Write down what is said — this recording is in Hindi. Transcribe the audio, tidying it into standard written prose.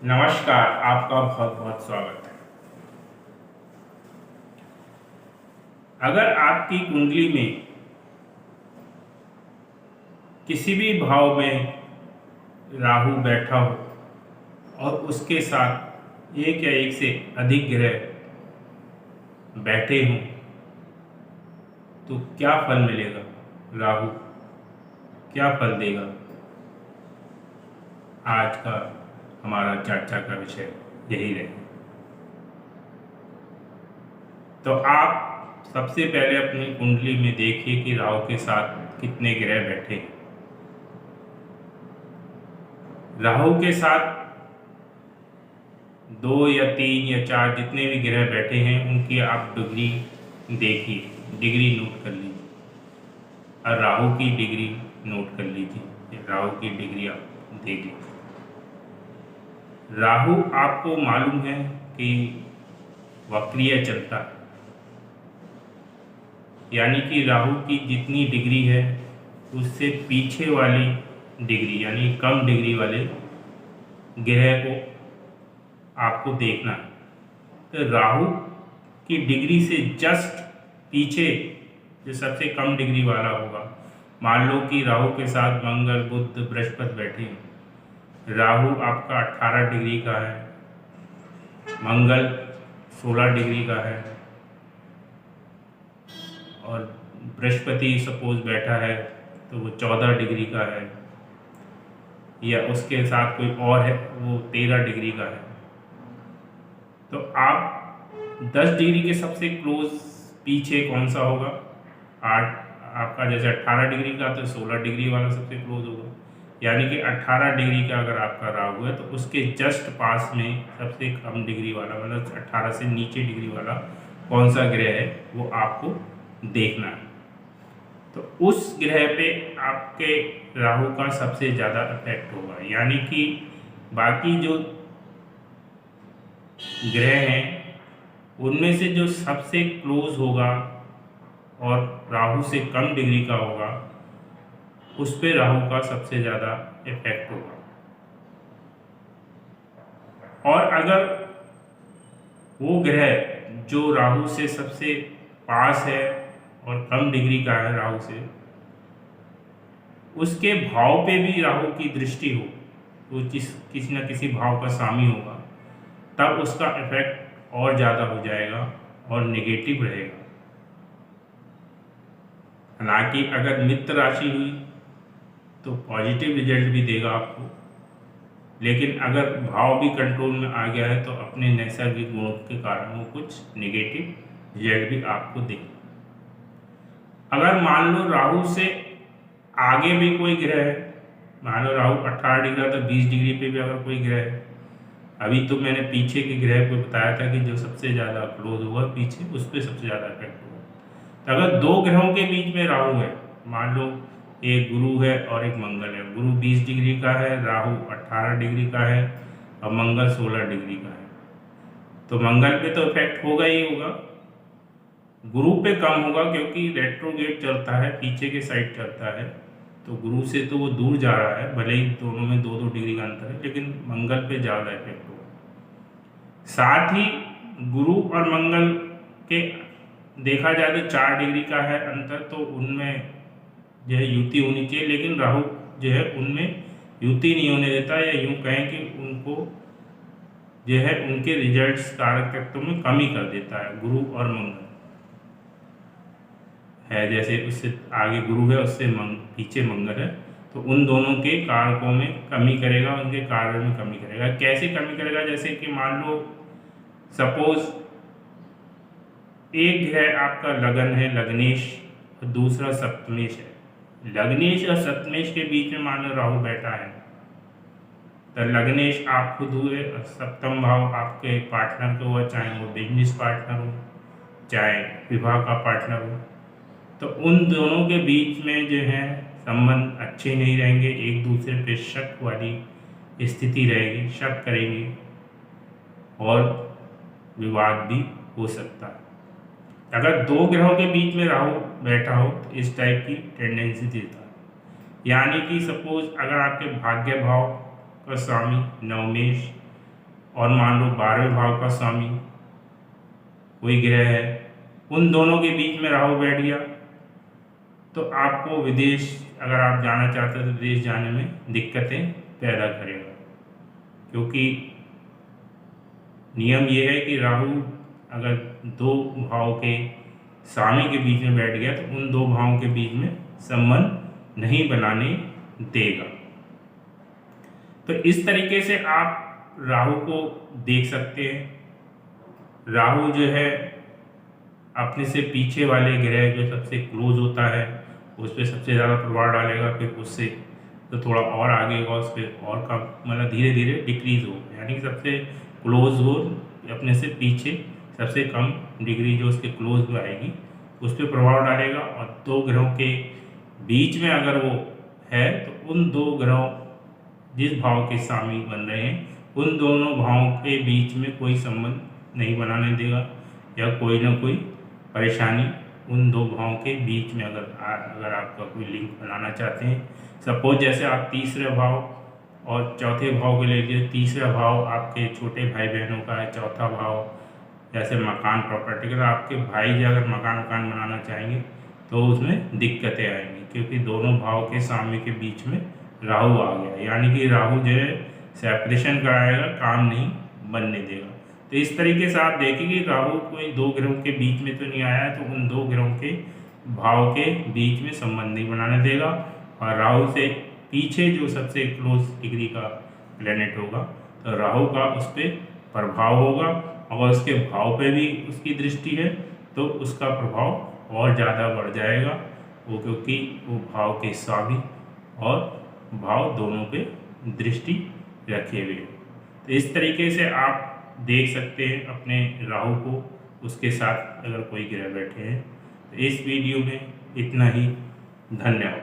नमस्कार। आपका बहुत बहुत स्वागत है। अगर आपकी कुंडली में किसी भी भाव में राहु बैठा हो और उसके साथ एक या एक से अधिक ग्रह बैठे हों तो क्या फल मिलेगा? राहु क्या फल देगा? आज का हमारा चर्चा का विषय यही रहेगा। तो आप सबसे पहले अपनी कुंडली में देखिए कि राहु के साथ कितने ग्रह बैठे हैं। राहु के साथ 2 या 3 या 4 जितने भी ग्रह बैठे हैं उनकी आप डिग्री देखिए, डिग्री नोट कर लीजिए और राहु की डिग्री नोट कर लीजिए। राहु की डिग्री आप देख लीजिए। राहु आपको मालूम है कि वक्रीय चलता है, यानी कि राहु की जितनी डिग्री है उससे पीछे वाली डिग्री यानी कम डिग्री वाले ग्रह को आपको देखना है। तो राहु की डिग्री से जस्ट पीछे जो सबसे कम डिग्री वाला होगा, मान लो कि राहु के साथ मंगल बुध बृहस्पति बैठे हैं। राहु आपका 18 डिग्री का है, मंगल 16 डिग्री का है और बृहस्पति सपोज बैठा है तो वो 14 डिग्री का है, या उसके साथ कोई और है वो 13 डिग्री का है। तो आप 10 डिग्री के सबसे क्लोज पीछे कौन सा होगा? 8। आपका जैसे 18 डिग्री का तो 16 डिग्री वाला सबसे क्लोज होगा, यानी कि 18 डिग्री का अगर आपका राहु है तो उसके जस्ट पास में सबसे कम डिग्री वाला मतलब 18 से नीचे डिग्री वाला कौन सा ग्रह है वो आपको देखना है। तो उस ग्रह पे आपके राहु का सबसे ज़्यादा इफेक्ट होगा, यानी कि बाकी जो ग्रह हैं उनमें से जो सबसे क्लोज होगा और राहु से कम डिग्री का होगा उस पे राहु का सबसे ज़्यादा इफेक्ट होगा। और अगर वो ग्रह जो राहु से सबसे पास है और कम डिग्री का है राहु से, उसके भाव पे भी राहु की दृष्टि हो तो किसी न किसी भाव का स्वामी होगा, तब उसका इफेक्ट और ज़्यादा हो जाएगा और नेगेटिव रहेगा। हालांकि अगर मित्र राशि हुई तो पॉजिटिव रिजल्ट भी देगा आपको, लेकिन अगर भाव भी कंट्रोल में आ गया है तो अपने नैसर्गिक गुणों के कारण वो कुछ नेगेटिव रिजल्ट भी आपको देगा। अगर मान लो राहु से आगे भी कोई ग्रह है, मान लो राहु 18 डिग्री तो 20 डिग्री पे भी अगर कोई ग्रह है, अभी तो मैंने पीछे के ग्रह को बताया था कि जो सबसे ज़्यादा क्लोज होगा पीछे उस पर सबसे ज़्यादा इफेक्ट होगा। तो अगर दो ग्रहों के बीच में राहु है, मान लो एक गुरु है और एक मंगल है, गुरु 20 डिग्री का है, राहु 18 डिग्री का है और मंगल 16 डिग्री का है, तो मंगल पे तो इफेक्ट होगा ही होगा, गुरु पे कम होगा क्योंकि रेट्रोगेट चलता है, पीछे के साइड चलता है, तो गुरु से तो वो दूर जा रहा है, भले ही दोनों में 2-2 डिग्री का अंतर है, लेकिन मंगल पे ज़्यादा इफेक्ट होगा। साथ ही गुरु और मंगल के देखा जाए तो 4 डिग्री का है अंतर, तो उनमें जो है युति होनी चाहिए, लेकिन राहु जो है उनमें युति नहीं होने देता, या यूँ कहें कि उनको जो है उनके रिजल्ट्स कारक तत्वों में कमी कर देता है। गुरु और मंगल है, जैसे उससे आगे गुरु है उससे पीछे मंगल है, तो उन दोनों के कारकों में कमी करेगा, उनके कार्य में कमी करेगा। कैसे कमी करेगा? जैसे कि मान लो सपोज एक ग्रह आपका लगन है, लग्नेश, और दूसरा सप्तमेश है। लग्नेश और सप्तमेश के बीच में मान लो राहु बैठा है, तो लग्नेश आप खुद हुए और सप्तम भाव आपके पार्टनर को हुआ, चाहे वो बिजनेस पार्टनर हो चाहे विवाह का पार्टनर हो, तो उन दोनों के बीच में जो है संबंध अच्छे नहीं रहेंगे, एक दूसरे पे शक वाली स्थिति रहेगी, शक करेंगे और विवाद भी हो सकता है। अगर दो ग्रहों के बीच में राहु बैठा हो तो इस टाइप की टेंडेंसी देता है, यानी कि सपोज अगर आपके भाग्य भाव का स्वामी नवमेश और मान लो 12वें भाव का स्वामी कोई ग्रह है, उन दोनों के बीच में राहु बैठ गया, तो आपको विदेश अगर आप जाना चाहते हो तो विदेश जाने में दिक्कतें पैदा करेगा। क्योंकि नियम ये है कि राहु अगर दो भाव के स्वामी के बीच में बैठ गया तो उन दो भावों के बीच में संबंध नहीं बनाने देगा। तो इस तरीके से आप राहु को देख सकते हैं। राहु जो है अपने से पीछे वाले ग्रह जो सबसे क्लोज होता है उस पर सबसे ज़्यादा प्रभाव डालेगा, फिर उससे तो थोड़ा और आगे होगा, उस पर और कम, मतलब धीरे धीरे डिक्रीज होगा। यानी कि सबसे क्लोज हो अपने से पीछे सबसे कम डिग्री जो उसके क्लोज में आएगी उस पर प्रभाव डालेगा। और दो ग्रहों के बीच में अगर वो है तो उन दो ग्रहों जिस भाव के स्वामी बन रहे हैं उन दोनों भावों के बीच में कोई संबंध नहीं बनाने देगा, या कोई ना कोई परेशानी उन दो भावों के बीच में अगर आपका कोई लिंक बनाना चाहते हैं। सपोज जैसे आप तीसरे भाव और चौथे भाव को ले लीजिए। तीसरा भाव आपके छोटे भाई बहनों का है, चौथा भाव जैसे मकान प्रॉपर्टी का, आपके भाई जो अगर मकान बनाना चाहेंगे तो उसमें दिक्कतें आएंगी, क्योंकि दोनों भाव के स्वामी के बीच में राहु आ गया। यानी कि राहु जो है सेपरेशन कराएगा, काम नहीं बनने देगा। तो इस तरीके से आप देखेंगे राहु कोई दो ग्रहों के बीच में तो नहीं आया है, तो उन दो ग्रहों के भाव के बीच में संबंध नहीं बनाने देगा। और राहु से पीछे जो सबसे क्लोज डिग्री का प्लेनेट होगा तो राहु का उस पर प्रभाव होगा। अगर उसके भाव पे भी उसकी दृष्टि है तो उसका प्रभाव और ज़्यादा बढ़ जाएगा, वो क्योंकि वो भाव के स्वामी और भाव दोनों पे दृष्टि रखे हुए। तो इस तरीके से आप देख सकते हैं अपने राहु को, उसके साथ अगर कोई ग्रह बैठे हैं। तो इस वीडियो में इतना ही। धन्यवाद।